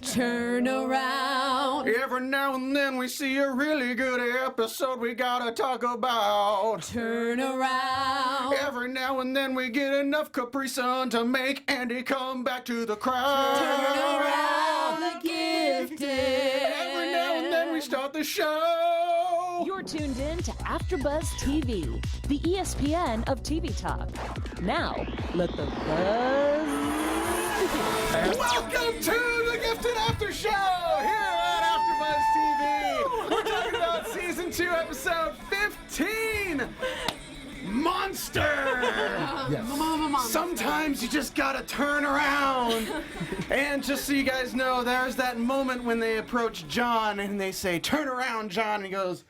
Turn around. Every now and then we see a really good episode we gotta talk about. Turn around. Every now and then we get enough Capri Sun to make Andy come back to the crowd. Turn around the gifted. Every now and then we start the show. You're tuned in to AfterBuzz TV, the ESPN of TV talk. Now, let the buzz begin. Welcome to the Gifted After Show here at AfterBuzz TV. We're talking about Season 2, Episode 15. Monster! Yes. Sometimes you just gotta turn around. And just so you guys know, there's that moment when they approach John and they say, "Turn around, John," and he goes,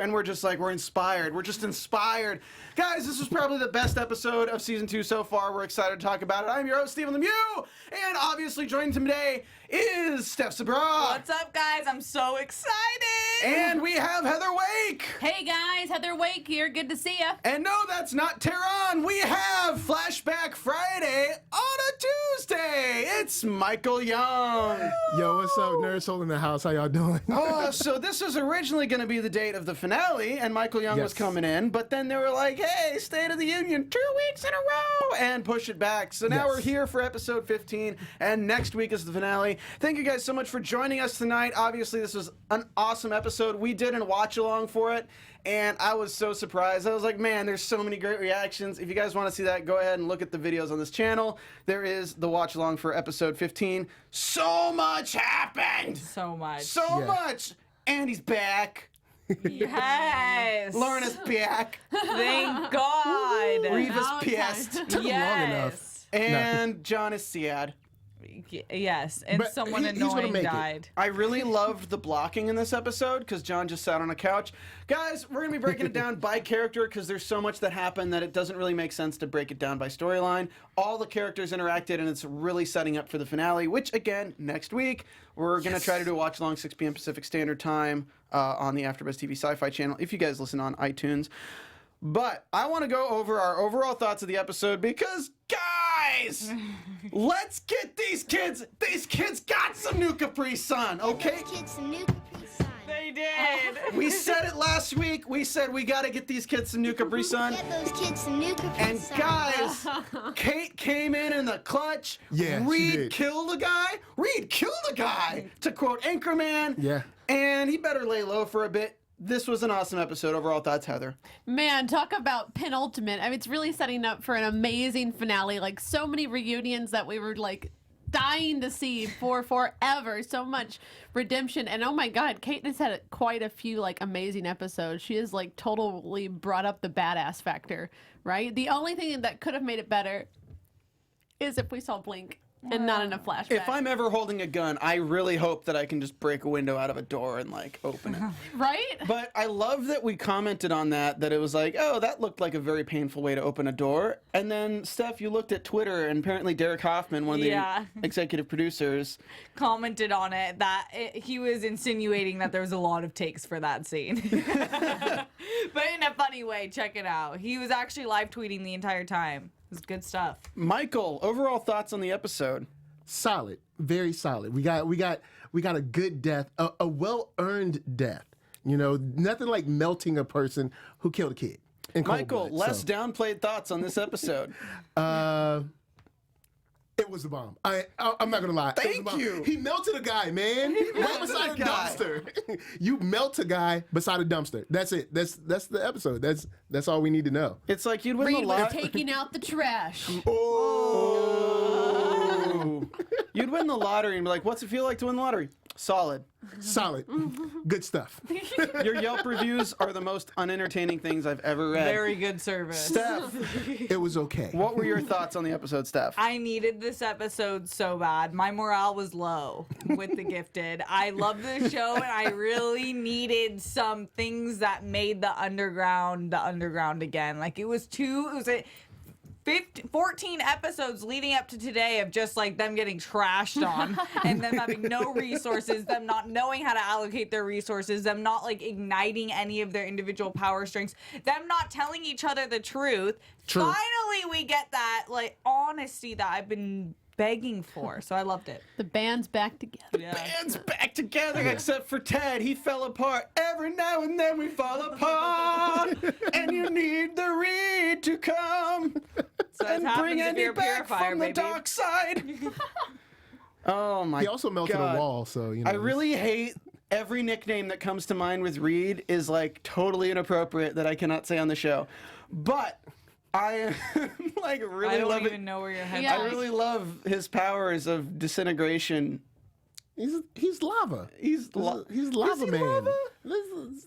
and we're just like, we're inspired. We're just inspired. Guys, this was probably the best episode of Season 2 so far. We're excited to talk about it. I'm your host, Stephen Lemieux, and obviously joining today is Steph Sabraw. What's up, guys? I'm so excited. And we have Heather Wake. Hey guys, Heather Wake here. Good to see ya. And no, that's not Tehran. We have Flashback Friday on a Tuesday. It's Michael Young. Yo, what's up, Nerd Soul in the house? How y'all doing? Oh, so this was originally going to be the date of the finale, and Michael Young was coming in, but then they were like, hey, State of the Union, 2 weeks in a row, and push it back. So now we're here for episode 15, and next week is the finale. Thank you guys so much for joining us tonight. Obviously, this was an awesome episode. We did a watch-along for it, and I was so surprised. I was like, man, there's so many great reactions. If you guys want to see that, go ahead and look at the videos on this channel. There is the watch-along for episode 15. So much happened! So much. So much! Andy's back. Yes. Lorna's back. Thank God. Reeva's pissed. Took him long enough. And John is sad. Yes, and But someone he's gonna annoying make it. died. I really loved the blocking in this episode because John just sat on a couch. Guys, we're going to be breaking it down by character because there's so much that happened that it doesn't really make sense to break it down by storyline. All the characters interacted, and it's really setting up for the finale, which, again, next week, we're going to try to do a watch-along 6 p.m. Pacific Standard Time on the AfterBuzz TV Sci-Fi channel if you guys listen on iTunes. But I want to go over our overall thoughts of the episode because, guys, let's get these kids. These kids got some new Capri Sun, okay? These kids some new Capri Sun. They did. We said it last week. We said we got to get these kids some new Capri Sun. Get those kids some new Capri And Sun. guys, Kate came in the clutch. Yeah, she Reed did. killed the guy. Reed killed the guy, to quote Anchorman. Yeah. And he better lay low for a bit. This was an awesome episode. Overall thoughts, Heather? Man, talk about penultimate. I mean, it's really setting up for an amazing finale. Like, so many reunions that we were, like, dying to see for forever. So much redemption. And, oh, my God, Kate has had quite a few, like, amazing episodes. She has, like, totally brought up the badass factor, right? The only thing that could have made it better is if we saw Blink and not in a flashback. If I'm ever holding a gun, I really hope that I can just break a window out of a door and, like, open it. Right? But I love that we commented on that it was like, oh, that looked like a very painful way to open a door. And then, Steph, you looked at Twitter, and apparently Derek Hoffman, one of the executive producers, Commented on it that he was insinuating that there was a lot of takes for that scene. But in a funny way, check it out. He was actually live tweeting the entire time. It was good stuff. Michael, overall thoughts on the episode? Solid, very solid. We got a good death, a well-earned death. You know, nothing like melting a person who killed a kid. In cold Michael, blood, less so. downplayed thoughts on this episode. It was the bomb. I'm not gonna lie. It was Thank the bomb. you. He melted a guy, man. He melted beside a a guy. dumpster. You melt a guy beside a dumpster. That's it. That's the episode. That's all we need to know. It's like you'd win Reed the was lottery. taking out the trash. Oh. You'd win the lottery and be like, what's it feel like to win the lottery? Solid. Solid. Good stuff. Your Yelp reviews are the most unentertaining things I've ever read. Very good service. Steph, It was okay. what were your thoughts on the episode, Steph? I needed this episode so bad. My morale was low with The Gifted. I love the show, and I really needed some things that made the underground again. Like, it was 14 episodes leading up to today of just like them getting trashed on and them having no resources, them not knowing how to allocate their resources, them not like igniting any of their individual power strengths, them not telling each other the truth. True. Finally, we get that like honesty that I've been begging for. So I loved it. The band's back together. Yeah. Band's back together except for Ted. He fell apart. Every now and then we fall apart. And you need the Reed to come So and it bring happens if Andy you're a back purifier, from the baby. dark side. Oh my god. He also melted God. a wall, so you know. I really hate every nickname that comes to mind with Reed is like totally inappropriate that I cannot say on the show. But I like I really don't love even it. know where your head's Yeah. I really love his powers of disintegration. He's lava. He's He's lava Is he man. lava?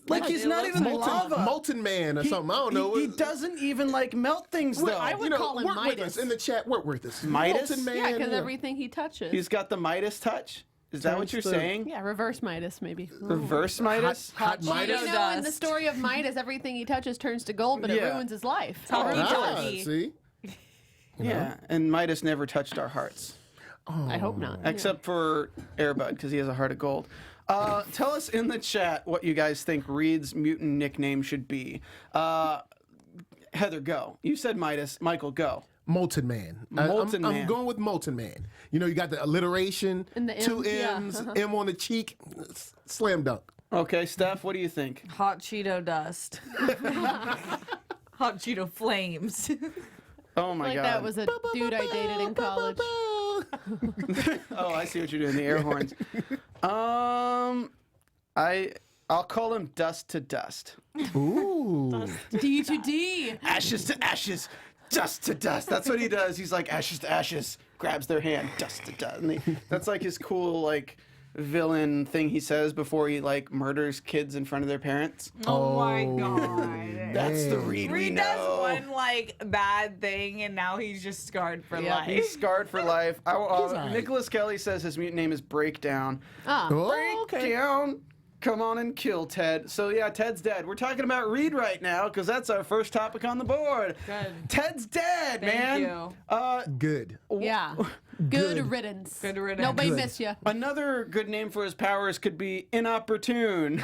Like he's not even lava. Molten man or something. I don't know. He doesn't even like melt things though. I would call him work with Midas. us in the chat. Work with us. Midas? Molten man. Yeah, because everything he touches. He's got the Midas touch. Is that what Turns you're to- saying? yeah, reverse Midas maybe. Reverse Midas? hot Well, Midas. you Cheeto know, in the dust. story of Midas, everything he touches turns to gold, but it Yeah. ruins his life. how Or he he does. does. See? Yeah, and Midas never touched our hearts. I hope not. Except for Airbud, because he has a heart of gold. Tell us in the chat what you guys think Reed's mutant nickname should be. Heather, go. You said Midas. Michael, go. Molten man. Molten I'm man. going with molten man. You know, you got the alliteration, And the M, 2 yeah. M's, M on the cheek, slam dunk. Okay, Steph, what do you think? Hot Cheeto dust. Hot Cheeto flames. Oh my like god. that was a dude I dated in college. Oh, I see what you're doing. The air horns. I'll call him Dust to Dust. Ooh. D to D. Ashes to ashes, dust to dust. That's what he does. He's like ashes to ashes. Grabs their hand, dust to dust. And that's like his cool like villain thing he says before he like murders kids in front of their parents. Oh my god. That's the Man. Reed we Reed does know. one like bad thing and now he's just scarred for Yeah. life. He's scarred for life. alright. Nicholas Kelly says his mutant name is Breakdown. Ah. Oh, okay. Breakdown. Come on and kill Ted. So yeah, Ted's dead. We're talking about Reed right now because that's our first topic on the board. Good. Ted's dead, Thank man. you. Good. Yeah. Good riddance. Good riddance. Nobody Good. miss you. Another good name for his powers could be inopportune.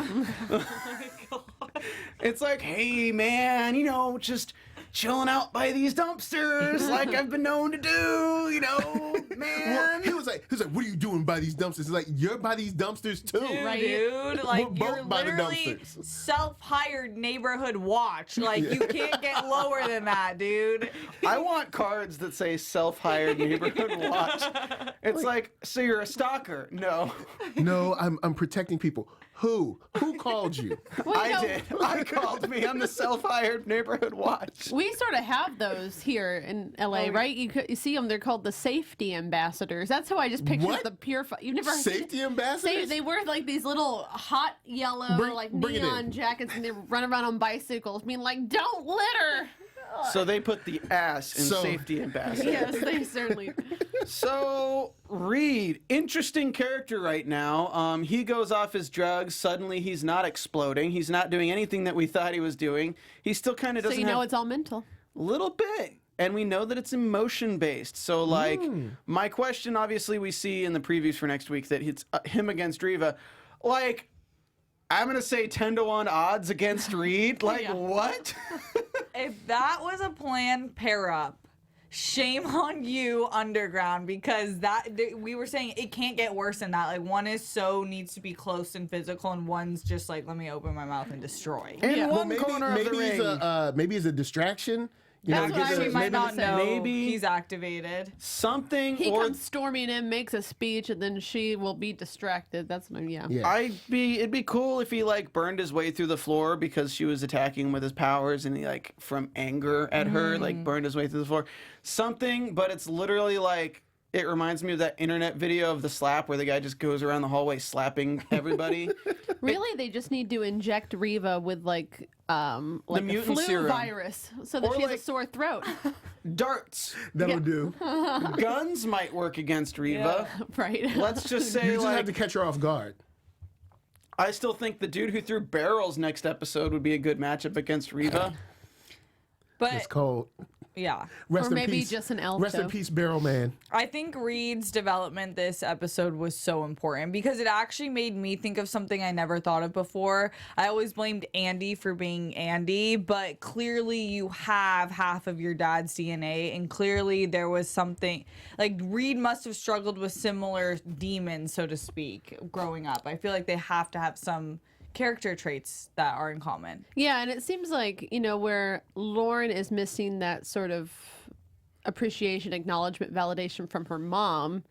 It's like, hey man, you know, just chilling out by these dumpsters like I've been known to do, you know, man. Well, he was like, what are you doing by these dumpsters? He's like, you're by these dumpsters too. Right. Dude, like We're you're both by the literally dumpsters. self-hired neighborhood watch. Like you can't get lower than that, dude. I want cards that say self-hired neighborhood watch. It's like, so you're a stalker? No, No, I'm protecting people. Who? Who called you? Well, I you know, did. I called me. I'm the self-hired neighborhood watch. we sort of have those here in LA, right? You see them. They're called the safety ambassadors. That's how I just picture What? the pure. You've never Safety ambassadors? They wear like these little hot yellow Bring it neon in. jackets, and they run around on bicycles, being like, "Don't litter." So they put the ass in So- safety ambassador. Yes, they certainly. So Reed, interesting character right now. He goes off his drugs. Suddenly, he's not exploding. He's not doing anything that we thought he was doing. He still kind of So doesn't you know have it's all mental. a little bit. And we know that it's emotion based. So, like, my question, obviously, we see in the previews for next week that it's him against Reeva. Like, I'm gonna say 10-1 odds against Reed. Like, Yeah. what? If that was a planned pair up, shame on you, Underground, because we were saying it can't get worse than that. Like one is needs to be close and physical, and one's just like, let me open my mouth and destroy. In Yeah. one maybe corner of the maybe maybe he's maybe he's a distraction. You That's know, what get I the- She might maybe not know maybe- he's activated. something He or comes storming in, makes a speech, and then she will be distracted. That's what yeah. Yeah. it'd be cool if he like burned his way through the floor because she was attacking with his powers and he like from anger at her like burned his way through the floor. Something, but it's literally like it reminds me of that internet video of the slap where the guy just goes around the hallway slapping everybody. Really, they just need to inject Reeva with like a mutant flu serum. virus so that Or she has like- a sore throat. Darts, That'll do. guns might work against Reeva. Right. Let's just say You just have like to catch her off guard. I still think the dude who threw barrels next episode would be a good matchup against Reeva. But It's cold. Yeah. Rest Or in maybe peace. just an elf Rest in show. peace, Barrel Man. I think Reed's development this episode was so important because it actually made me think of something I never thought of before. I always blamed Andy for being Andy, but clearly you have half of your dad's DNA, and clearly there was something like Reed must have struggled with similar demons, so to speak, growing up. I feel like they have to have some character traits that are in common. Yeah, and it seems like, where Lauren is missing that sort of appreciation, acknowledgement, validation from her mom,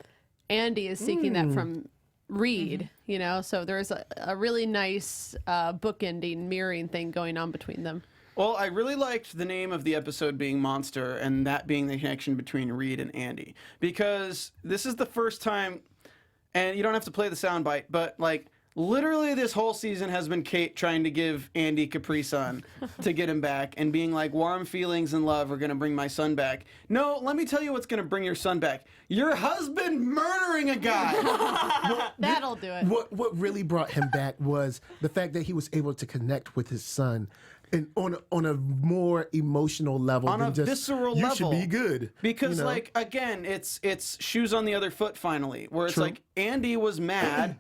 Andy is seeking that from Reed, so there's a really nice bookending, mirroring thing going on between them. Well, I really liked the name of the episode being Monster, and that being the connection between Reed and Andy, because this is the first time, and you don't have to play the soundbite, but like, literally this whole season has been Kate trying to give Andy Capri Sun to get him back and being like, warm feelings and love are going to bring my son back. No, let me tell you what's going to bring your son back. Your husband murdering a guy. That'll do it. What really brought him back was the fact that he was able to connect with his son and on a more emotional level On than a just, visceral you level. should be good. Because, you know? like, again, it's shoes on the other foot finally, where it's True. like Andy was mad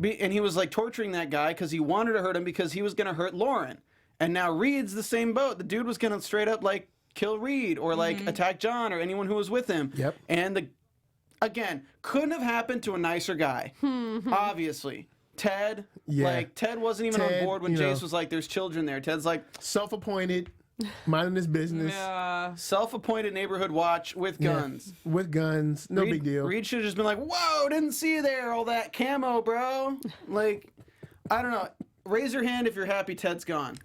and he was like torturing that guy because he wanted to hurt him because he was going to hurt Lauren. And now Reed's the same boat. The dude was going to straight up like kill Reed or like attack John or anyone who was with him. Yep. And again, couldn't have happened to a nicer guy. Obviously. Ted, Yeah. Ted wasn't even Ted, on board when you know. Jace was like, there's children there. Ted's like, Self-appointed, minding his business, self-appointed neighborhood watch with guns. with guns, no big deal. Reed should have just been like, whoa, didn't see you there, all that camo, bro. Like, I don't know. Raise your hand if you're happy Ted's gone.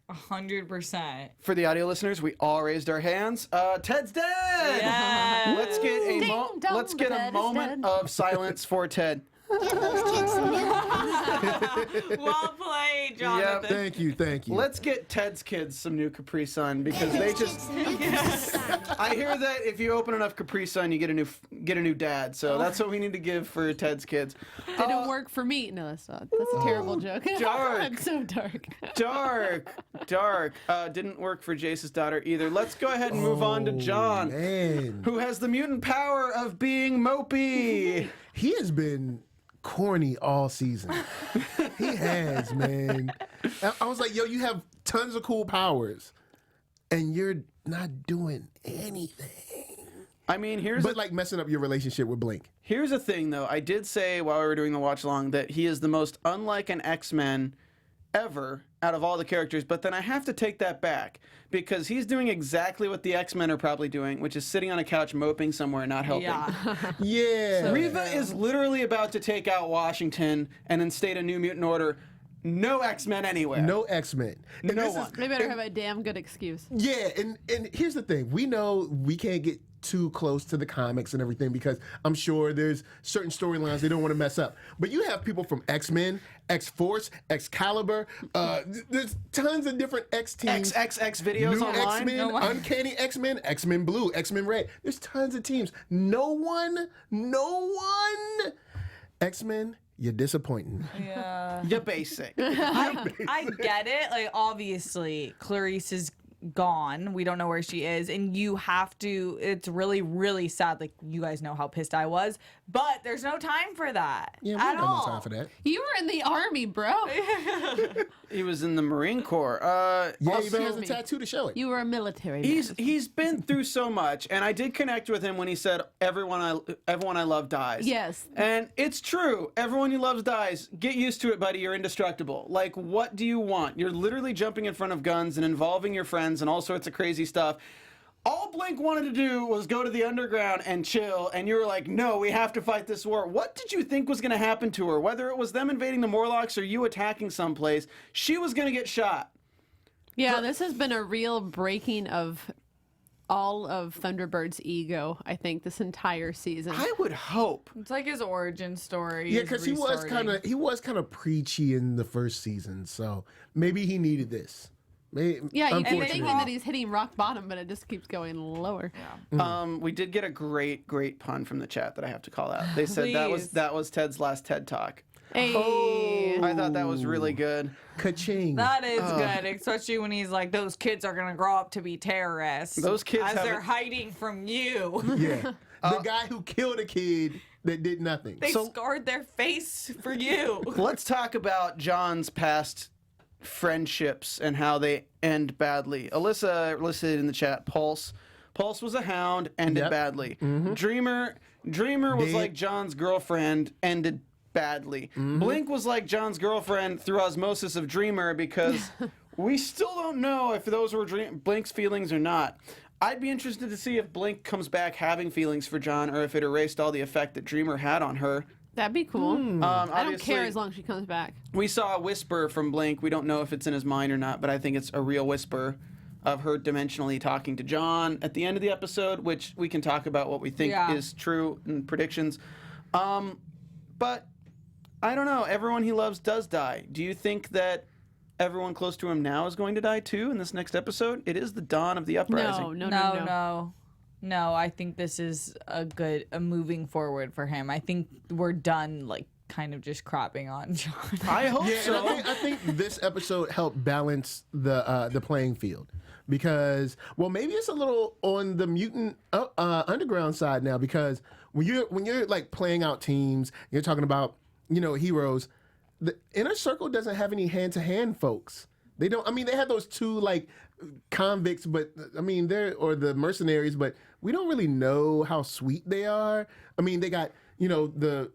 100%. For the audio listeners, we all raised our hands. Ted's dead. Yes. Let's get a Ding dong, let's get Ted a is moment dead. of silence for Ted. Give those kids some new Well played, Jonathan. Thank you. Let's get Ted's kids some new Capri Sun because they just. some new Capri Sun. I hear that if you open enough Capri Sun, you get a new dad. So that's what we need to give for Ted's kids. Didn't work for me. No, that's a terrible joke. dark. I'm so dark. Dark. Didn't work for Jace's daughter either. Let's go ahead and move on to John, Man, who has the mutant power of being mopey. he has been corny all season. He has, man. I was like, yo, you have tons of cool powers, and you're not doing anything. I mean, here's But like messing up your relationship with Blink. a thing though. I did say while we were doing the watch along that he is the most unlike an X-Men ever out of all the characters, but then I have to take that back because he's doing exactly what the X-Men are probably doing, which is sitting on a couch moping somewhere, not helping. Yeah. Yeah. Reeva is literally about to take out Washington and instate a new mutant order. No X-Men anywhere. No X-Men. And No this is- one. They better have a damn good excuse. Yeah, and here's the thing. We know we can't get too close to the comics and everything because I'm sure there's certain storylines they don't want to mess up. But you have people from X-Men, X-Force, Excalibur. There's tons of different X teams. XXX videos New online. X-Men, Uncanny X-Men, X-Men Blue, X-Men Red. There's tons of teams. No one. X-Men, you're disappointing. Yeah. You're basic. I get it. Like, obviously, Clarice is gone. We don't know where she is. And you have to, it's really, really sad. Like, you guys know how pissed I was. But there's no time for that. Yeah, we at don't got all. no time for that. You were in the army, bro. He was in the Marine Corps. Yeah, Also- even has a tattoo to show it. You were a military man. He's been through so much, and I did connect with him when he said, everyone I love dies." Yes. And it's true. Everyone you love dies. Get used to it, buddy. You're indestructible. Like, what do you want? You're literally jumping in front of guns and involving your friends and all sorts of crazy stuff. All Blink wanted to do was go to the underground and chill, and you were like, no, we have to fight this war. What did you think was going to happen to her? Whether it was them invading the Morlocks or you attacking someplace, she was going to get shot. Yeah, this has been a real breaking of all of Thunderbird's ego, I think, this entire season. I would hope. It's like his origin story. Yeah, is because he was restarting. kind of preachy in the first season, so maybe he needed this. Maybe, Yeah, you'd be unfortunately. thinking that he's hitting rock bottom, but it just keeps going lower. We did get a great pun from the chat that I have to call out. They said Please. that was Ted's last TED Talk. Hey. I thought that was really good. Ka-ching. That is good, especially when he's like, those kids are gonna grow up to be terrorists. Those kids as they're haven't- hiding from you. Yeah. The guy who killed a kid that did nothing. They scarred their face for you. Let's talk about John's past friendships and how they end badly. Alyssa listed in the chat, Pulse. Pulse was a hound, ended Yep. badly. Dreamer was Dead. like John's girlfriend, ended badly. Blink was like John's girlfriend through osmosis of Dreamer because we still don't know if those were Blink's feelings or not. I'd be interested to see if Blink comes back having feelings for John or if it erased all the effect that Dreamer had on her. That'd be cool. I don't Obviously, care as long as she comes back. we saw a whisper from Blink. We don't know if it's in his mind or not, but I think it's a real whisper of her dimensionally talking to John at the end of the episode, which we can talk about what we think Yeah. is true and predictions. But I don't know. Everyone he loves does die. Do you think that everyone close to him now is going to die too in this next episode? It is the dawn of the uprising. No, I think this is a moving forward for him. I think we're done, like, kind of just crapping on John. I hope Yeah, so. and I think this episode helped balance the playing field because, well, maybe it's a little on the mutant underground side now because when you're like playing out teams, you're talking about heroes. The inner circle doesn't have any hand-to-hand folks. They don't. I mean, they have those two like convicts, but I mean or the mercenaries, but we don't really know how sweet they are. I mean, they got the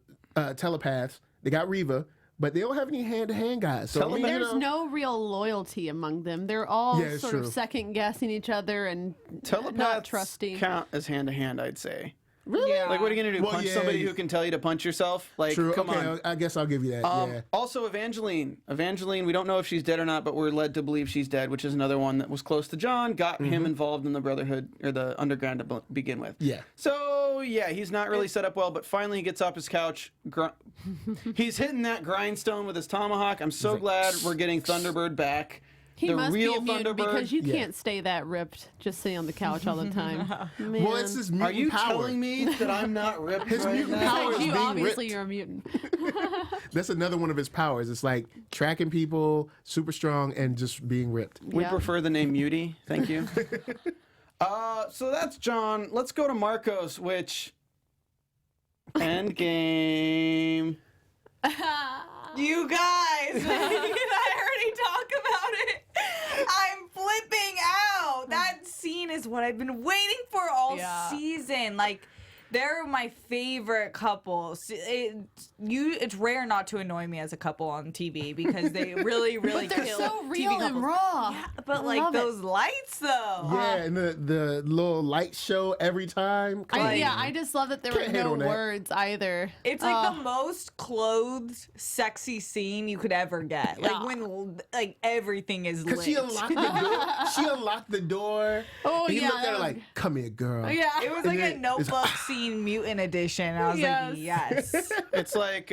telepaths. They got Reeva, but they don't have any hand-to-hand guys. So I mean, There's no real loyalty among them. They're all Yeah, it's sort true. of second guessing each other and Telepaths not trusting. count as hand to hand, I'd say. Really? Yeah. Like, what are you gonna do? Well, punch yeah, somebody you- who can tell you to punch yourself? Like, True. come Okay, on. I guess I'll give you that. Yeah. Also, Evangeline. Evangeline, we don't know if she's dead or not, but we're led to believe she's dead, which is another one that was close to John, got him involved in the Brotherhood or the Underground to begin with. Yeah. So, yeah, he's not really set up well, but finally he gets off his couch. He's hitting that grindstone with his tomahawk. I'm so glad we're getting Thunderbird back. He the must be real immune Thunderbird. because you Yeah. can't stay that ripped just sitting on the couch all the time. Man. Well, it's his mutant Are you power. telling me that I'm not ripped His right mutant now? power is you being obviously ripped. you're a mutant. That's another one of his powers. It's like tracking people, super strong, and just being ripped. We Yeah. prefer the name Muty. Thank you. So that's John. Let's go to Marcos, which Endgame. You guys, did I already talk about it? I'm flipping out. That scene is what I've been waiting for all Yeah. season. Like, they're my favorite couples. It's rare not to annoy me as a couple on TV because they really, really They're kill so TV real and couples. raw. Yeah, but I like love it. those lights though. Yeah, and the little light show every time. Come on. I just love that there were Can't hate no on that. words either. It's like the most clothed, sexy scene you could ever get. Like Yeah. when like everything is lit. Because she unlocked the door. She unlocked the door. Oh, and he yeah, looked at her that like, "Come here, girl." Yeah. It was And like a then it's- Notebook scene mutant edition. And I was Yes. like, yes. It's like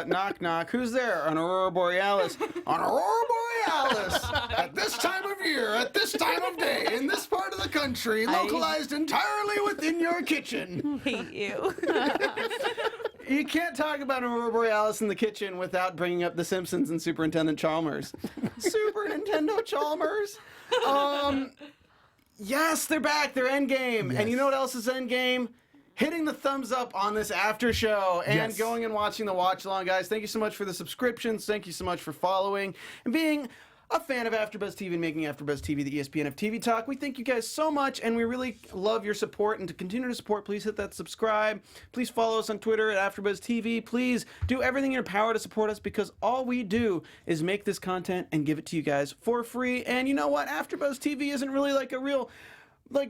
knock knock. Who's there? An Aurora Borealis. An Aurora Borealis. At this time of year, at this time of day, in this part of the country, localized entirely within your kitchen. Hate you. You can't talk about an Aurora Borealis in the kitchen without bringing up The Simpsons and Superintendent Chalmers. Super Nintendo Chalmers. Yes, they're back. They're Endgame. And you know what else is Endgame? Hitting the thumbs up on this after show and Yes. going and watching the watch along, guys. Thank you so much for the subscriptions. Thank you so much for following and being a fan of AfterBuzz TV and making AfterBuzz TV the ESPN of TV Talk. We thank you guys so much, and we really love your support. And to continue to support, please hit that subscribe. Please follow us on Twitter at AfterBuzz TV. Please do everything in your power to support us because all we do is make this content and give it to you guys for free. And you know what? AfterBuzz TV isn't really like a real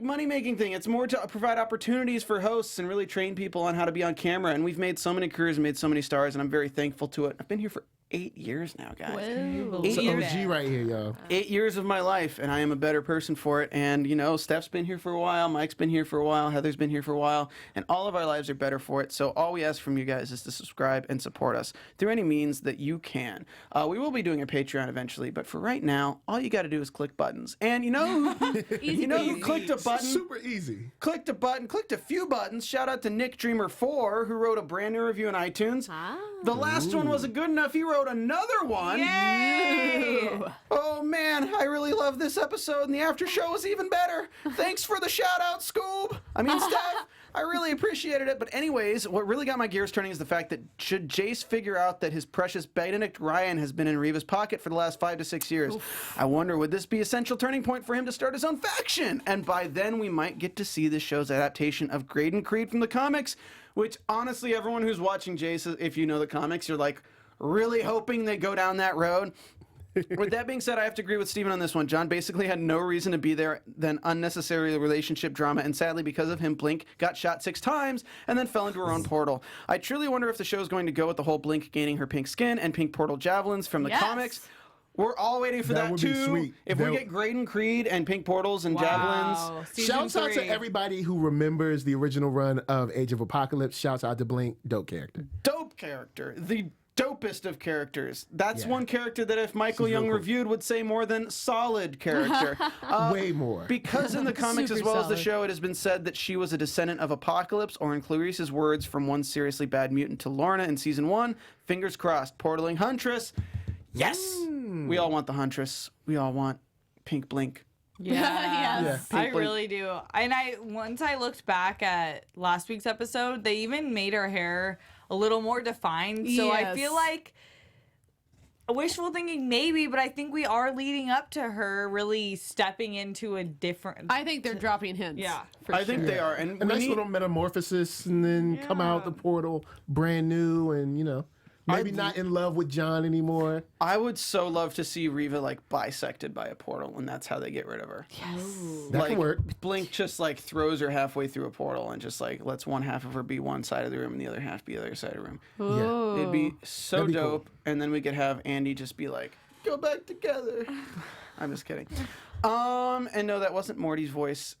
money-making thing. It's more to provide opportunities for hosts and really train people on how to be on camera. And we've made so many careers and made so many stars, and I'm very thankful to it. I've been here for 8 years now, guys. Whoa. It's an years. OG right here, y'all. 8 years of my life, and I am a better person for it. And, you know, Steph's been here for a while, Mike's been here for a while, Heather's been here for a while, and all of our lives are better for it. So all we ask from you guys is to subscribe and support us through any means that you can. We will be doing a Patreon eventually, but for right now, all you got to do is click buttons. And you know who clicked a button? Super easy. Clicked a few buttons. Shout out to Nick Dreamer 4, who wrote a brand new review on iTunes. The last one wasn't good enough. He wrote another one. Yay! Oh man, I really love this episode, and the after show was even better. Thanks for the shout out, Scoob. I mean, Steph, I really appreciated it. But anyways, what really got my gears turning is the fact that should Jace figure out that his precious Benedict Ryan has been in Reeva's pocket for the last 5 to 6 years, I wonder, would this be a central turning point for him to start his own faction? And by then, we might get to see the show's adaptation of Graydon Creed from the comics, which honestly, everyone who's watching Jace, if you know the comics, you're like really hoping they go down that road. With that being said, I have to agree with Stephen on this one. John basically had no reason to be there than unnecessary relationship drama, and sadly, because of him, Blink got shot 6 times and then fell into her own portal. I truly wonder if the show is going to go with the whole Blink gaining her pink skin and pink portal javelins from the Yes. comics. We're all waiting for that would be too. sweet. If we get Graydon Creed and pink portals and javelins. Season Shouts out to 3. everybody who remembers the original run of Age of Apocalypse. Shouts out to Blink, dope character. Dope character. The dopest of characters. That's Yeah. one character that if Michael She's Young real cool. reviewed would say more than solid character. Way more. Because in the comics as Super well as the solid. show, it has been said that she was a descendant of Apocalypse, or in Clarice's words, from one seriously bad mutant to Lorna in season 1. Fingers crossed. Portaling Huntress. Yes! We all want the Huntress. We all want Pink Blink. Yeah. Yes. I Pink Blink. really do. And once I looked back at last week's episode, they even made her hair a little more defined. So I Yes. feel like wishful thinking maybe, but I think we are leading up to her really stepping into a different. I think they're dropping hints. Yeah. for I think sure. they are. And A we nice need- little metamorphosis, and then come out the portal brand new, and maybe not in love with John anymore. I would so love to see Reeva like bisected by a portal, and that's how they get rid of her. That Like can work. Blink just like throws her halfway through a portal and just like lets one half of her be one side of the room and the other half be the other side of the room. Ooh. It'd be so That'd be cool. dope, and then we could have Andy just be like, "Go back together." I'm just kidding. And no, that wasn't Morty's voice.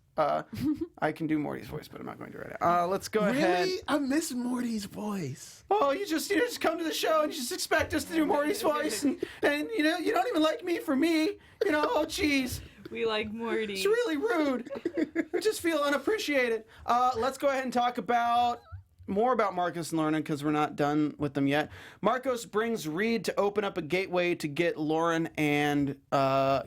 I can do Morty's voice, but I'm not going to right now. Let's go ahead. Really? I miss Morty's voice. Oh, you just come to the show and you just expect us to do Morty's voice, and you don't even like me for me. Oh, jeez. We like Morty. It's really rude. I just feel unappreciated. Let's go ahead and talk about more about Marcos and Lorna because we're not done with them yet. Marcos brings Reed to open up a gateway to get Lauren and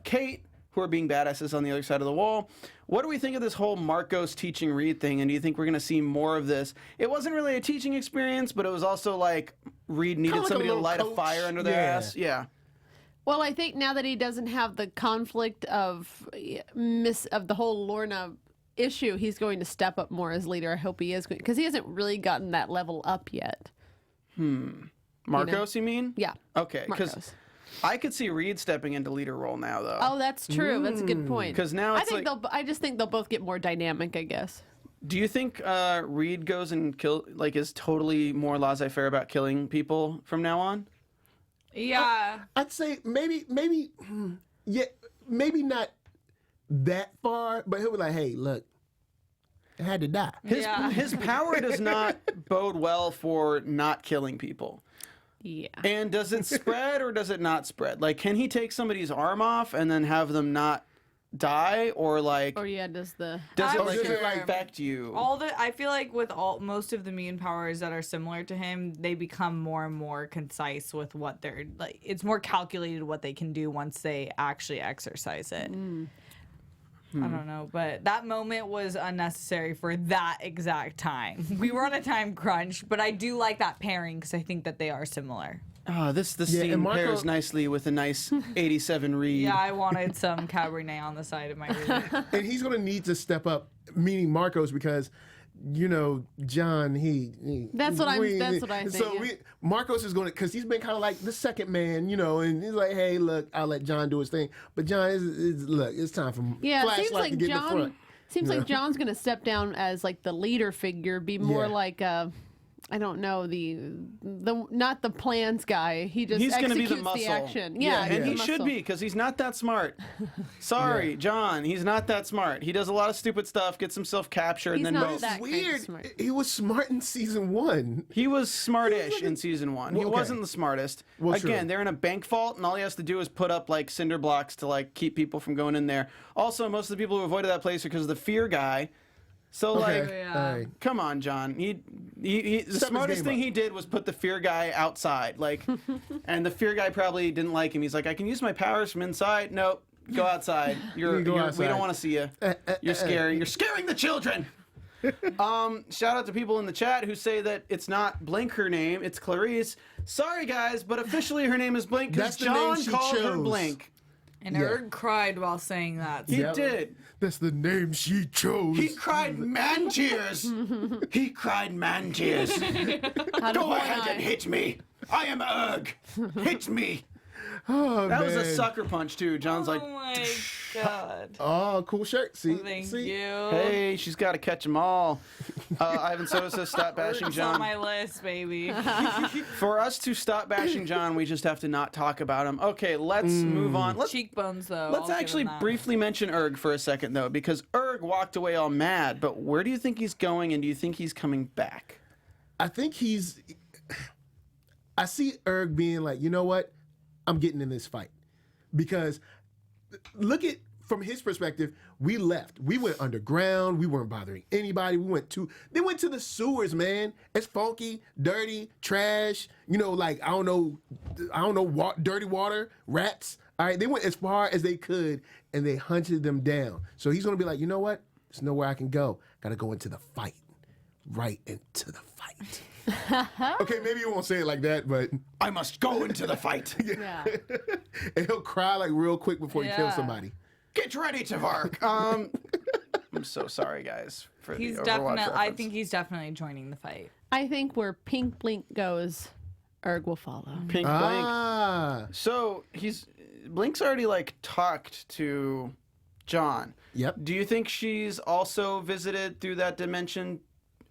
Kate, who are being badasses on the other side of the wall. What do we think of this whole Marcos teaching Reed thing, and do you think we're going to see more of this? It wasn't really a teaching experience, but it was also like Reed needed like a somebody to little light a coach. fire under their Yeah. ass. Yeah. Well, I think now that he doesn't have the conflict of the whole Lorna issue, he's going to step up more as leader. I hope he is, because he hasn't really gotten that level up yet. Marcos, you mean? Yeah. Okay, because Marcos. I could see Reed stepping into leader role now, though. Oh, that's true. That's a good point. 'Cause now it's like- I just think they'll both get more dynamic, I guess. Do you think Reed goes and is totally more laissez-faire about killing people from now on? Yeah. I'd say maybe, yeah, maybe not that far, but he'll be like, hey, look, I had to die. His power does not bode well for not killing people. Yeah. And does it spread or does it not spread? Like, can he take somebody's arm off and then have them not die, or like Or yeah, does does I'm it like sure. affect you? I feel like with most of the mutant powers that are similar to him, they become more and more concise with what they're like. It's more calculated what they can do once they actually exercise it. I don't know, but that moment was unnecessary for that exact time. We were on a time crunch, but I do like that pairing because I think that they are similar. This Yeah, scene and Marco- pairs nicely with a nice 87 Reed. Yeah, I wanted some Cabernet on the side of my reading. And he's going to need to step up, meaning Marcos, because John, he That's what I think, So yeah. Marcos is going to, because he's been kind of like the second man, and he's like, hey, look, I'll let John do his thing. But John, look, it's time for Yeah, it Flashlight seems like to get in the John. front. Seems like John's gonna step down as like the leader figure, be more Yeah. like I don't know, the not the plans guy. He just He's going to be executes the muscle. action. Yeah, he's and the he should muscle. be because he's not that smart. Sorry, John, he's not that smart. He does a lot of stupid stuff, gets himself captured, He's and then not both. that kind of Weird. smart. He was smart in season 1. He was smartish in season 1. He Well, okay. wasn't the smartest. Well, Again, true. they're in a bank vault, and all he has to do is put up like cinder blocks to like keep people from going in there. Also, most of the people who avoided that place are because of the fear guy. So like, Yeah. All right. come on, John. The his smartest game thing up. he did was put the fear guy outside. Like, and the fear guy probably didn't like him. He's like, I can use my powers from inside. Nope, go outside. Go We outside. don't want to see you. You're scary. You're scaring the children. Shout out to people in the chat who say that it's not Blink her name, it's Clarice. Sorry guys, but officially her name is Blink because That's the name John she called her chose. Blink. And Yeah. Erg cried while saying that. He Yep. did. That's the name she chose. He cried man tears. He cried man tears. Out of Go one ahead eye. and hit me. I am Erg. Hit me. Oh, That was a man. sucker punch too. John's like, Oh my god. Oh, cool shirt. See, Thank see? you. hey, she's got to catch them all. Ivan Soto says, stop bashing It's on John. my list, baby. For us to stop bashing John, we just have to not talk about him. Okay, let's move on. Cheekbones, though. Let's I'll give actually him that. briefly mention Erg for a second, though, because Erg walked away all mad. But where do you think he's going, and do you think he's coming back? I think I see Erg being like, you know what? I'm getting in this fight. Because from his perspective, we left. We went underground. We weren't bothering anybody. They went to the sewers, man. It's funky, dirty, trash. You know, like, I don't know, dirty water, rats. All right, they went as far as they could, and they hunted them down. So he's going to be like, you know what? There's nowhere I can go. Got to go into the fight. Right into the fight. Okay, maybe you won't say it like that, but I must go into the fight. Yeah. and he'll cry like real quick before he kills Yeah. somebody. Get ready to work. I'm so sorry, guys, for He's the Overwatch definitely. I reference. think he's definitely joining the fight. I think where Pink Blink goes, Erg will follow. Pink Blink. Ah, So Blink's already like talked to John. yep. Do you think she's also visited through that dimension,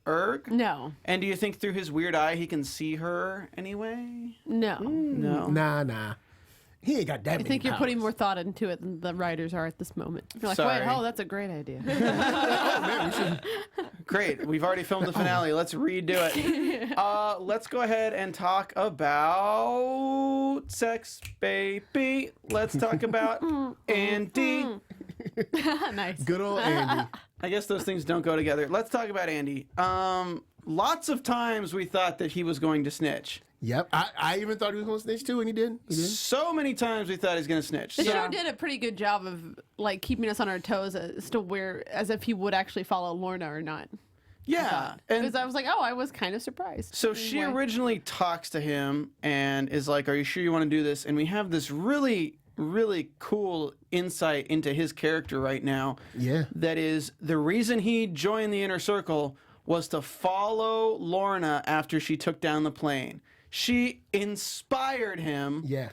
Erg? No. And do you think through his weird eye he can see her anyway? No. No. Nah. He ain't got that I many think you're putting powers. more thought into it than the writers are at this moment. You're like, Sorry. wait, oh, that's a great idea. Great. We've already filmed the finale. Let's redo it. Let's go ahead and talk about sex, baby. Let's talk about Andy. Nice. Good old Andy. I guess those things don't go together. Let's talk about Andy. Lots of times we thought that he was going to snitch. Yep. I even thought he was going to snitch too, and he did. So many times we thought he was going to snitch. The So- show did a pretty good job of like keeping us on our toes as to as if he would actually follow Lorna or not. yeah. Because And I was like, oh, I was kind of surprised. so she Why? originally talks to him and is like, are you sure you want to do this? And we have this really, really cool insight into his character right now. Yeah. That is, the reason he joined the Inner Circle was to follow Lorna after she took down the plane. She inspired him. Yeah.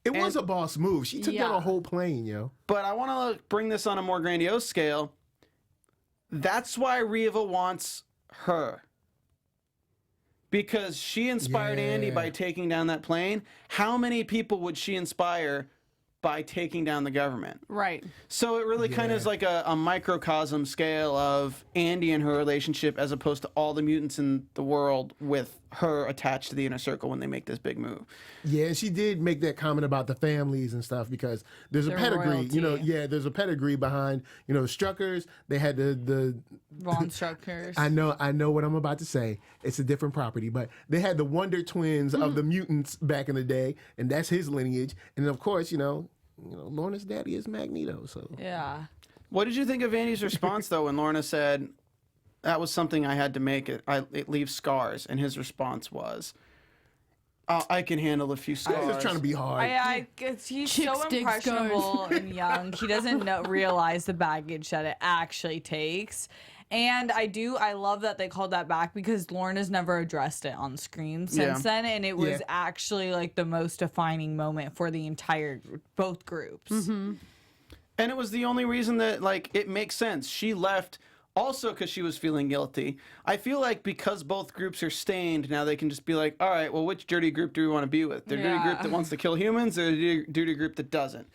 It was a boss move. She took down Yeah. a whole plane, yo. But I want to bring this on a more grandiose scale. That's why Reeva wants her. Because she inspired Andy Yeah. by taking down that plane. How many people would she inspire by taking down the government? Right. So it really kind of is like a microcosm scale of Andy and her relationship as opposed to all the mutants in the world with her attached to the Inner Circle when they make this big move. Yeah, and she did make that comment about the families and stuff because there's a Their pedigree. You know, royalty. yeah, there's a pedigree behind, the Struckers. They had the Von Struckers. I know what I'm about to say. It's a different property, but they had the Wonder Twins of the mutants back in the day, and that's his lineage. And of course, Lorna's daddy is Magneto. So Yeah. What did you think of Andy's response, though, when Lorna said, that was something I had to make, it leaves scars? And his response was, I can handle a few I scars. was just trying to be hard. He's Chicks so dig impressionable and young. He doesn't realize the baggage that it actually takes. And I love that they called that back because Lorna's never addressed it on screen since then, and it was Yeah. actually like the most defining moment for the entire both groups. And it was the only reason that, it makes sense. She left also because she was feeling guilty. I feel like because both groups are stained, now they can just be like, all right, well, which dirty group do we want to be with? The dirty group that wants to kill humans or the dirty group that doesn't?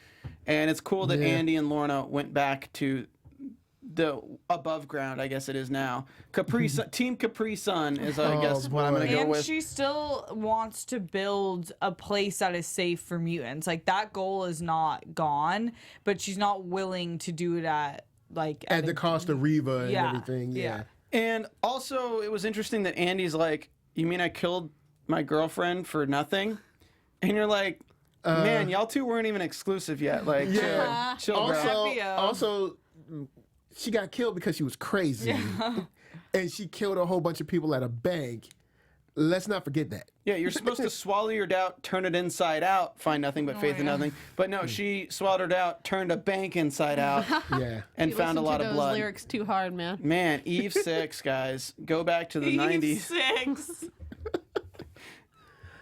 And it's cool that Andy and Lorna went back to the above ground, I guess it is now. Team Capri Sun is, I guess, what I'm going to go And with. she still wants to build a place that is safe for mutants. Like, that goal is not gone, but she's not willing to do it at like At the cost of Reeva and Yeah, everything. Yeah. And also, it was interesting that Andy's like, "You mean I killed my girlfriend for nothing?" And you're like, "Man, y'all two weren't even exclusive yet." Like, Yeah. chill, bro. Also, she got killed because she was crazy. And she killed a whole bunch of people at a bank. Let's not forget that. Yeah, you're supposed to swallow your doubt, turn it inside out, find nothing but faith in nothing. But no, she swallowed her doubt, turned a bank inside out, Yeah. and You found a listen lot to of those blood. lyrics too hard, man. Man, Eve 6, guys. Go back to the 90s. 6.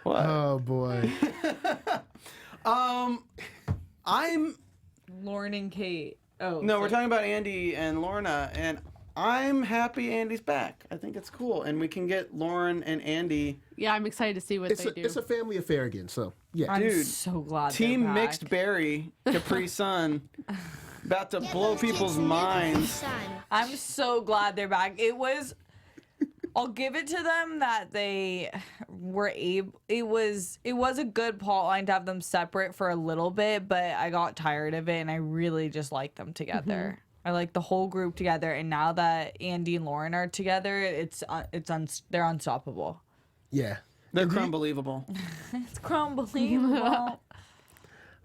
What? Oh, boy. I'm... Lauren and Kate. Oh No, we're talking about Andy and Lorna, and I'm happy Andy's back. I think it's cool, and we can get Lauren and Andy. Yeah, I'm excited to see what they do. It's a family affair again, so, yeah. I'm Dude, so glad. Team they're back. Mixed Berry, Capri Sun, about to blow people's minds. I'm so glad they're back. It was. I'll give it to them that they were able. It was a good plot line to have them separate for a little bit, but I got tired of it, and I really just like them together. I like the whole group together, and now that Andy and Lauren are together, they're unstoppable. Yeah. They're crumbelievable. It's crumbling.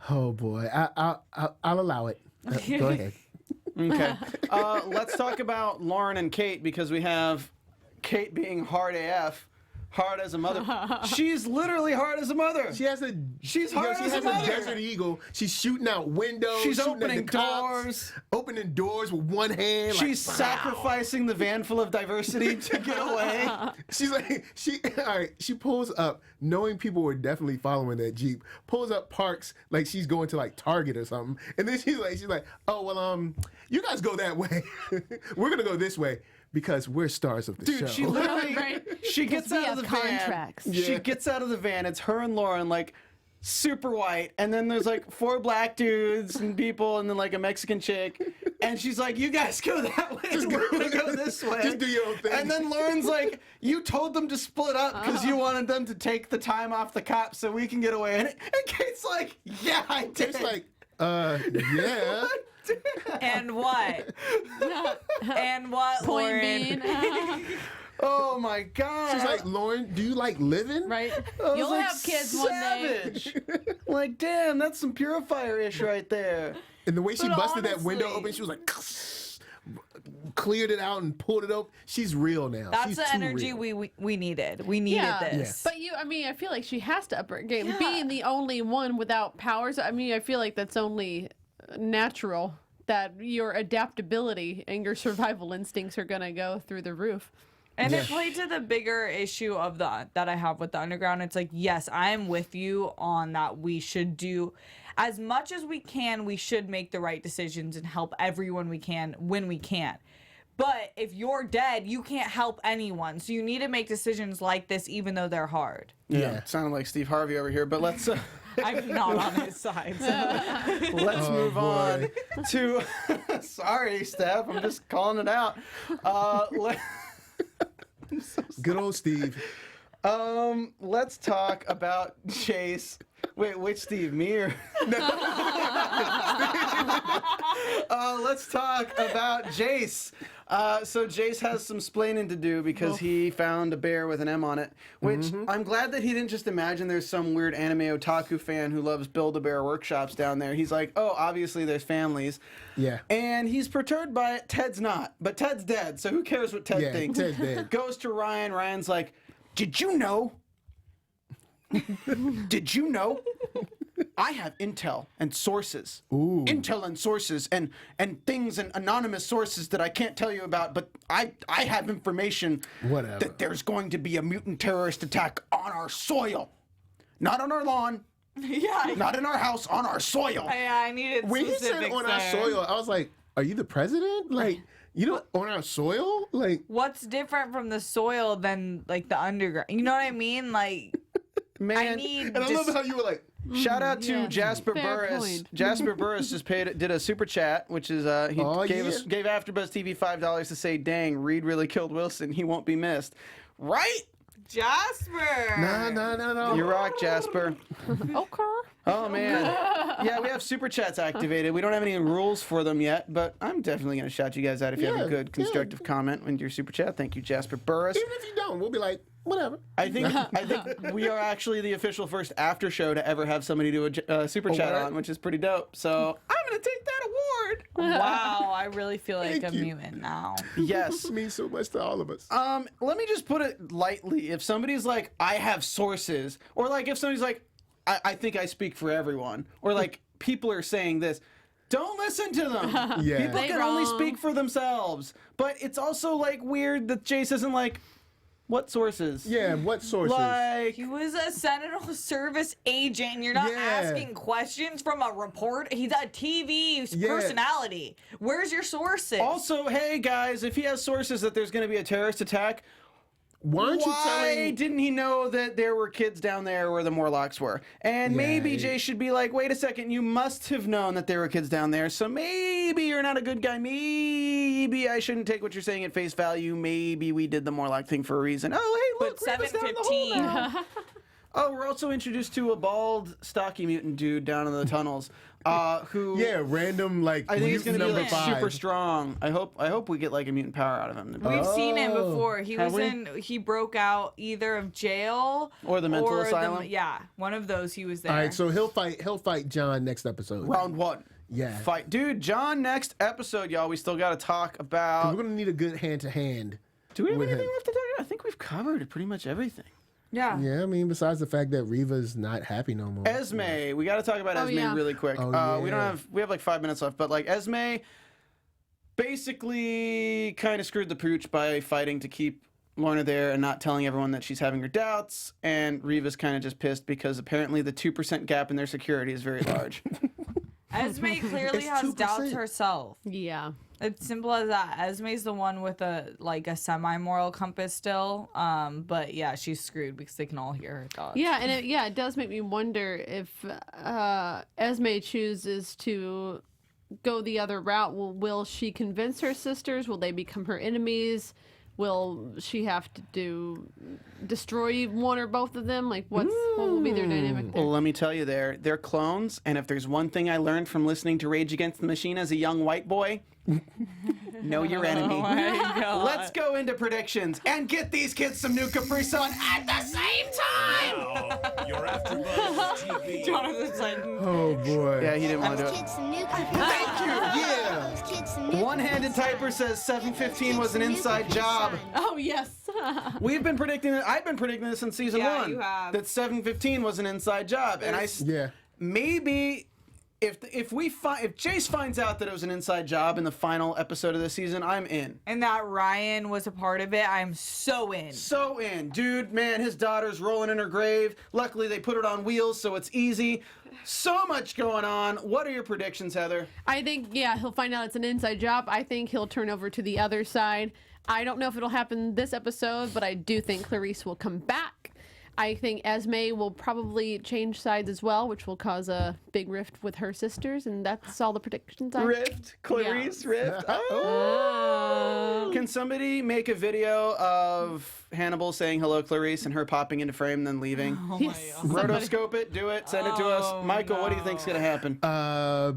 Oh, boy. I'll allow it. Go ahead. Okay. Let's talk about Lauren and Kate, because we have Kate being hard AF, hard as a mother. She's literally hard as a mother. She's hard she as a has mother. Desert Eagle. She's shooting out windows. She's shooting opening at the cops, doors. Opening doors with one hand. She's like, sacrificing the van full of diversity to get away. She's like, all right, she pulls up, knowing people were definitely following that Jeep, pulls up, parks like she's going to like Target or something. And then she's like, oh, well, you guys go that way. We're going to go this way because we're stars of the show. Dude, she literally, Right. she gets we out have of the van. contracts. She Yeah. gets out of the van. It's her and Lauren, like, super white. And then there's like 4 black dudes and people and then like a Mexican chick. And she's like, you guys go that way. We're going to go this way. Just do your own thing. And then Lauren's like, you told them to split up because you wanted them to take the time off the cops so we can get away. And Kate's like, yeah, I did. It's like, yeah. And what? And what, Point Lauren? being, Oh my God. She's like, Lauren, do you like living? right? I was You'll like, have kids one day. savage. Like, damn, that's some purifier-ish right there. And the way she But busted that window honestly- open, she was like, cleared it out and pulled it open. She's real now. That's She's the too energy real. we needed. We needed Yeah. this. But I feel like she has to up her game. Yeah. Being the only one without powers, I mean, I feel like that's only natural that your adaptability and your survival instincts are going to go through the roof. And Yeah. it played to the bigger issue of that I have with the underground. It's like, yes, I am with you on that. We should do as much as we can. We should make the right decisions and help everyone we can when we can. But if you're dead, you can't help anyone. So you need to make decisions like this, even though they're hard. Yeah, sounded like Steve Harvey over here, but let's I'm not on his side. So. let's move on to. Sorry, Steph, I'm just calling it out. Good old Steve. Let's talk about Chase. Wait, which Steve? Me or? Let's talk about Jace. So Jace has some splaining to do because he found a bear with an M on it, which I'm glad that he didn't just imagine there's some weird anime otaku fan who loves Build-A-Bear workshops down there. He's like, oh, obviously there's families. Yeah. And he's perturbed by it. Ted's not, but Ted's dead, so who cares what Ted Yeah, thinks? Ted's dead. Goes to Ryan. Ryan's like, did you know? Did you know? I have intel and sources. Ooh. Intel and sources and things and anonymous sources that I can't tell you about, but I have information Whatever. that there's going to be a mutant terrorist attack on our soil. Not on our lawn, Yeah. not in our house, on our soil. I needed When he said specifics on our there. soil, I was like, are you the president? Like, you know, on our soil? Like, What's different from the soil than like the underground? You know what I mean? Like, Man, I need. and I love how you were like, shout out to yeah. Jasper Fair Burris. point. Jasper Burris just did a super chat, which is he Oh, gave yeah. gave AfterBuzz TV $5 to say, "Dang, Reed really killed Wilson. He won't be missed." Right? Jasper. no. You rock, Jasper. Okay. Oh man. Yeah, we have super chats activated. We don't have any rules for them yet, but I'm definitely going to shout you guys out if you have a Yeah, good constructive comment in your super chat. Thank you, Jasper Burris. Even if you don't, we'll be like, whatever. I think we are actually the official first after show to ever have somebody do a super chat what? on, which is pretty dope. So I'm going to take that award. Wow, I really feel like Thank a you. mutant now. Yes. It means so much to all of us. Let me just put it lightly. If somebody's like, I have sources, or like if somebody's like, I think I speak for everyone, or like people are saying this, don't listen to them. Yeah. People They can only wrong. speak for themselves. But it's also like weird that Jace isn't like, what sources? Yeah, what sources? Like, He was a Sentinel Service agent. You're not Yeah. asking questions from a report. He's a TV personality. Where's your sources? also, hey guys, if he has sources that there's going to be a terrorist attack, Why aren't you why telling... didn't he know that there were kids down there where the Morlocks were? And maybe Yeah. Jay should be like, wait a second, you must have known that there were kids down there, so maybe you're not a good guy. Maybe I shouldn't take what you're saying at face value. Maybe we did the Morlock thing for a reason. Oh, hey, look, But Reeva's down the hole 7:15. now. Oh, we're also introduced to a bald, stocky mutant dude down in the tunnels, who Yeah, random, like, I think he's going to be number like 5. super strong. I hope we get like a mutant power out of him. We've seen him before. He Have was we? he broke out either of jail Or the mental asylum? Yeah, one of those he was there. All right, so he'll fight John next episode. Round 1. Yeah. Fight. Dude, John, next episode, y'all, we still got to talk about... We're going to need a good hand-to-hand. Do we have with anything him. left to talk about? I think we've covered pretty much everything. yeah. Yeah, I mean, besides the fact that Reeva's not happy no more. Esme, we got to talk about Esme yeah. really quick. Oh, We yeah. have like 5 minutes left, but like Esme basically kind of screwed the pooch by fighting to keep Lorna there and not telling everyone that she's having her doubts. And Reeva's kind of just pissed because apparently the 2% gap in their security is very large. Esme clearly It's has 2%. doubts herself. Yeah. It's simple as that. Esme's the one with a semi-moral compass still. But yeah, she's screwed because they can all hear her thoughts. Yeah, and it does make me wonder if Esme chooses to go the other route. Will she convince her sisters? Will they become her enemies? Will she have to destroy one or both of them? Like, what will be their dynamic there? Well, let me tell you, they're clones, and if there's one thing I learned from listening to Rage Against the Machine as a young white boy, know your enemy. my God. Let's go into predictions and get these kids some new Capri Sun at the same time. Now, you're AfterBuzz TV. Jonathan's like, Oh, boy. Yeah, he didn't want to do Those it. kids some new Thank you. Yeah. Those kids some new One-handed typer says 715 was an inside job. Oh, yes. I've been predicting this in season Yeah, 1. you have. That 715 was an inside job, and Yeah. maybe if Jace finds out that it was an inside job in the final episode of the season, I'm in. and that Ryan was a part of it. I'm so in. So in, dude, man, his daughter's rolling in her grave. Luckily, they put it on wheels, so it's easy. So much going on. What are your predictions, Heather? I think, he'll find out it's an inside job. I think he'll turn over to the other side. I don't know if it'll happen this episode, but I do think Clarice will come back. I think Esme will probably change sides as well, which will cause a big rift with her sisters, and that's all the predictions I have. Rift, Clarice, Rift. Oh. Can somebody make a video of Hannibal saying hello, Clarice, and her popping into frame, then leaving? Rotoscope it, do it, send it to us. Michael, what do you think's gonna happen?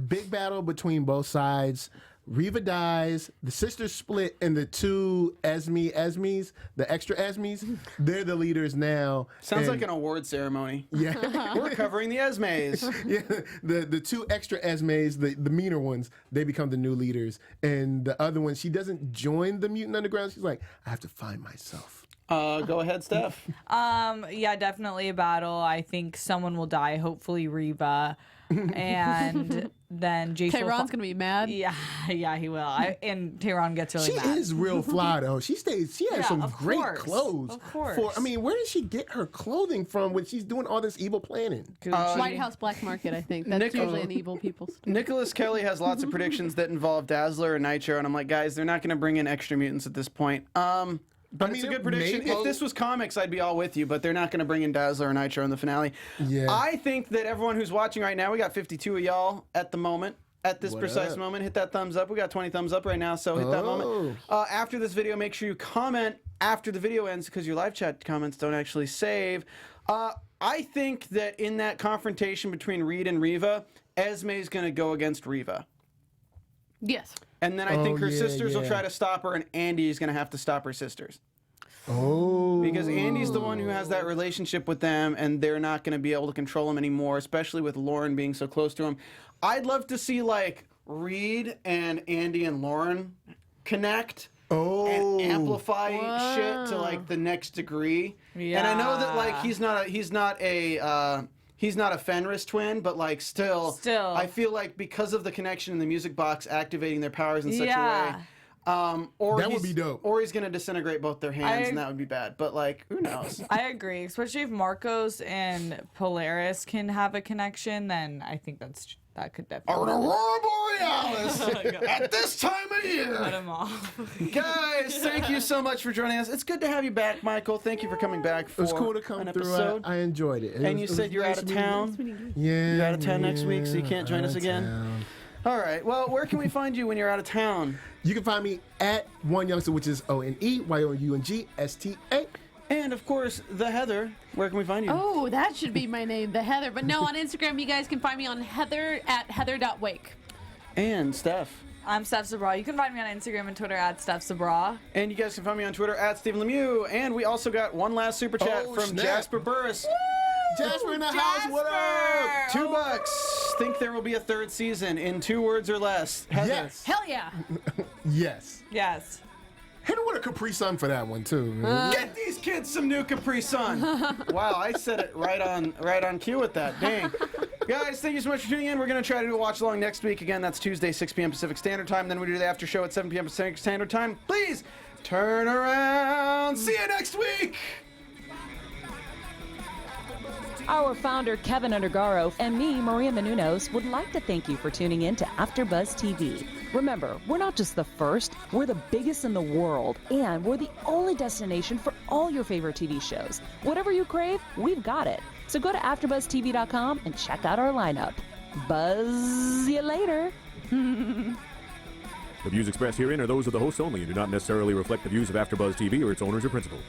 Big battle between both sides. Reeva dies. The sisters split, and the two Esmes, the extra Esmes, they're the leaders now. Sounds And- like an award ceremony. yeah, We're covering the Esmes. yeah. The two extra Esmes, the meaner ones, they become the new leaders, and the other one, she doesn't join the mutant underground. She's like, I have to find myself. Go ahead, Steph. Yeah, definitely a battle. I think someone will die. Hopefully, Reeva, and then Jace. Tehran's going to be mad. Yeah, he will. And Tehran gets really She mad. is real fly though. She has Yeah, some of great course. clothes. Of course. I mean, where does she get her clothing from when she's doing all this evil planning? White House black market, I think. That's Nickel- usually an evil people's. Nicholas Kelly has lots of predictions that involve Dazzler and Nitro, and I'm like, guys, they're not going to bring in extra mutants at this point. But it's a good prediction. maybe- If this was comics, I'd be all with you, but they're not going to bring in Dazzler or Nitro in the finale. Yeah. I think that everyone who's watching right now, we got 52 of y'all at the moment. at this What precise up? moment, hit that thumbs up. We got 20 thumbs up right now, so hit that moment. After this video, make sure you comment after the video ends because your live chat comments don't actually save. I think that in that confrontation between Reed and Reeva, Esme's going to go against Reeva. Yes. And then I think her yeah, sisters will yeah. try to stop her, and Andy's going to have to stop her sisters. Oh. Because Andy's the one who has that relationship with them, and they're not going to be able to control him anymore, especially with Lauren being so close to him. I'd love to see, like, Reed and Andy and Lauren connect and amplify shit to, like, the next degree. Yeah. And I know that, like, he's not a Fenris twin, but like still, I feel like because of the connection in the music box activating their powers in such a way, or That would be dope. Or he's gonna disintegrate both their hands, and that would be bad. But like, who knows? I agree, especially if Marcos and Polaris can have a connection. Then I think that could definitely. Aurora Borealis at this time of year. Cut him off. Guys, thank you so much for joining us. It's good to have you back, Michael. Thank you for coming back for It was cool to come an through. episode. I enjoyed it. And you said you're out of town. Yeah. You're out of town next week, so you can't join out us of again? town. All right. Well, where can we find you when you're out of town? You can find me at One Youngster, which is OneYoungsta. And of course, the Heather. Where can we find you? Oh, that should be my name, the Heather. But no, on Instagram, you guys can find me on Heather at heather.wake. And Steph. I'm Steph Sabraw. You can find me on Instagram and Twitter at Steph Sabraw. And you guys can find me on Twitter at Stephen Lemieux. And we also got one last super chat Oh, from snap. Jasper Burris. Jasper in the house. What up? Jasper! $2. Think there will be a third season in 2 words or less. Heather. Yes. Hell yeah. Yes. Yes. Hit her with a Capri Sun for that one too. Get these kids some new Capri Sun. Wow, I said it right on cue with that. Dang. Guys, thank you so much for tuning in. We're going to try to do a watch along next week. Again, that's Tuesday, 6 p.m. Pacific Standard Time. Then we do the after show at 7 p.m. Pacific Standard Time. Please turn around. See you next week. Our founder, Kevin Undergaro, and me, Maria Menounos, would like to thank you for tuning in to AfterBuzz TV. Remember, we're not just the first, we're the biggest in the world, and we're the only destination for all your favorite TV shows. Whatever you crave, we've got it. So go to AfterBuzzTV.com and check out our lineup. Buzz you later. The views expressed herein are those of the hosts only and do not necessarily reflect the views of AfterBuzz TV or its owners or principals.